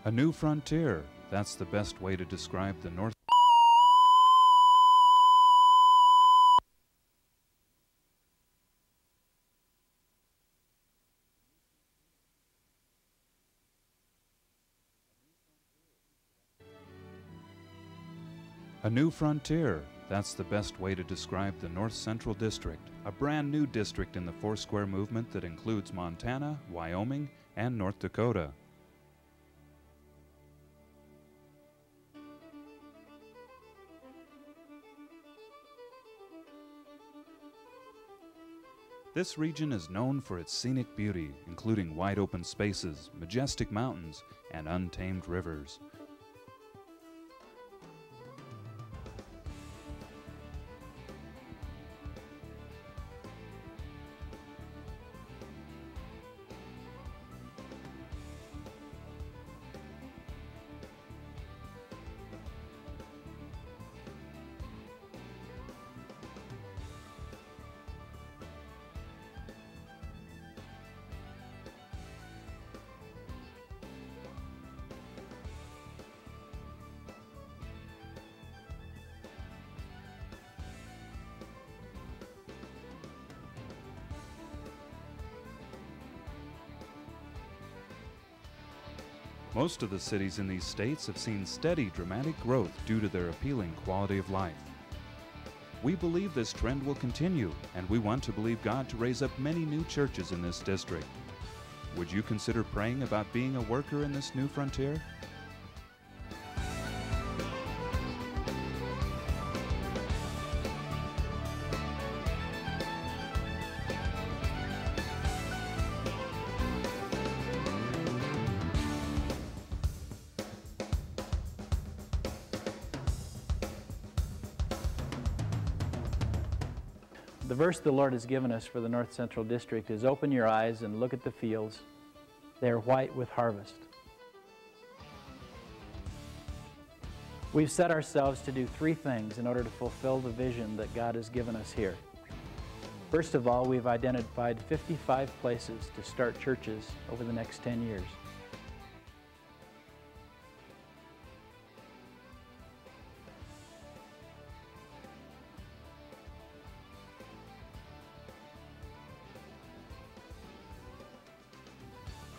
A new frontier. That's the best way to describe the North. A new frontier. That's the best way to describe the North Central District, a brand new district in the Foursquare movement that includes Montana, Wyoming, and North Dakota. This region is known for its scenic beauty, including wide open spaces, majestic mountains, and untamed rivers. Most of the cities in these states have seen steady, dramatic growth due to their appealing quality of life. We believe this trend will continue, and we want to believe God to raise up many new churches in this district. Would you consider praying about being a worker in this new frontier? The verse the Lord has given us for the North Central District is, "Open your eyes and look at the fields. They are white with harvest." We've set ourselves to do three things in order to fulfill the vision that God has given us here. First of all, we've identified 55 places to start churches over the next 10 years.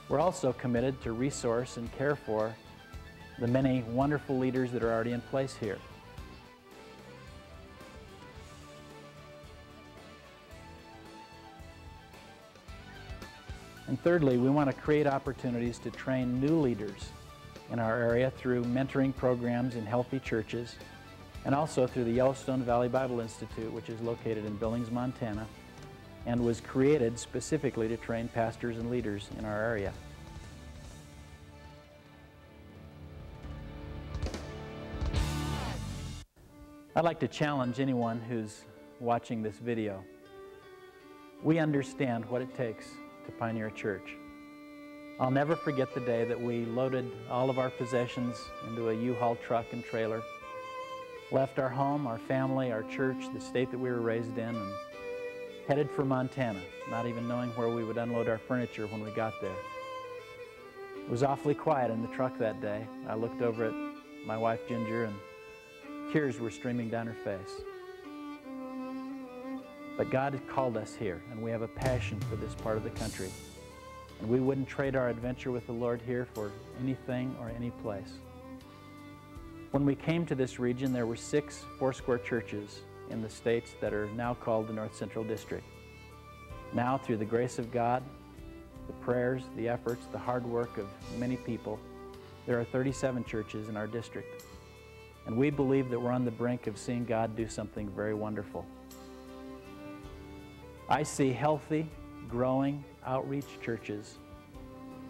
We're also committed to resource and care for the many wonderful leaders that are already in place here. And thirdly, we want to create opportunities to train new leaders in our area through mentoring programs in healthy churches, and also through the Yellowstone Valley Bible Institute, which is located in Billings, Montana, and was created specifically to train pastors and leaders in our area. I'd like to challenge anyone who's watching this video. We understand what it takes to pioneer a church. I'll never forget the day that we loaded all of our possessions into a U-Haul truck and trailer, left our home, our family, our church, the state that we were raised in, and headed for Montana, not even knowing where we would unload our furniture when we got there. It was awfully quiet in the truck that day. I looked over at my wife Ginger, and tears were streaming down her face. But God had called us here, and we have a passion for this part of the country. And we wouldn't trade our adventure with the Lord here for anything or any place. When we came to this region, there were 6 Foursquare churches in the states that are now called the North Central District. Now, through the grace of God, the prayers, the efforts, the hard work of many people, there are 37 churches in our district. And we believe that we're on the brink of seeing God do something very wonderful. I see healthy, growing outreach churches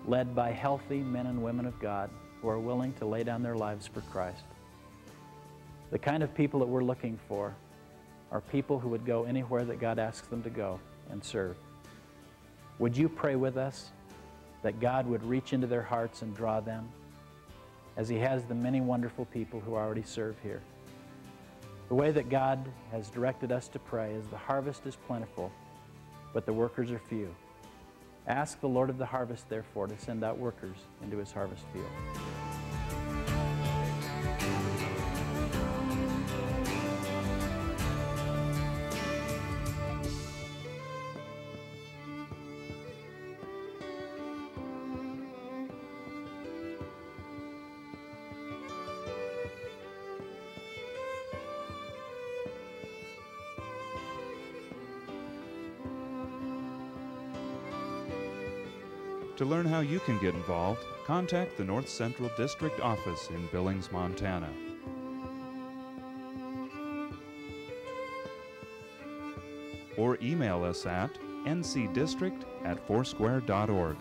led by healthy men and women of God who are willing to lay down their lives for Christ. The kind of people that we're looking for are people who would go anywhere that God asks them to go and serve. Would you pray with us that God would reach into their hearts and draw them, as He has the many wonderful people who already serve here? The way that God has directed us to pray is, the harvest is plentiful, but the workers are few. Ask the Lord of the harvest, therefore, to send out workers into his harvest field. To learn how you can get involved, contact the North Central District Office in Billings, Montana. Or email us at ncdistrict@foursquare.org.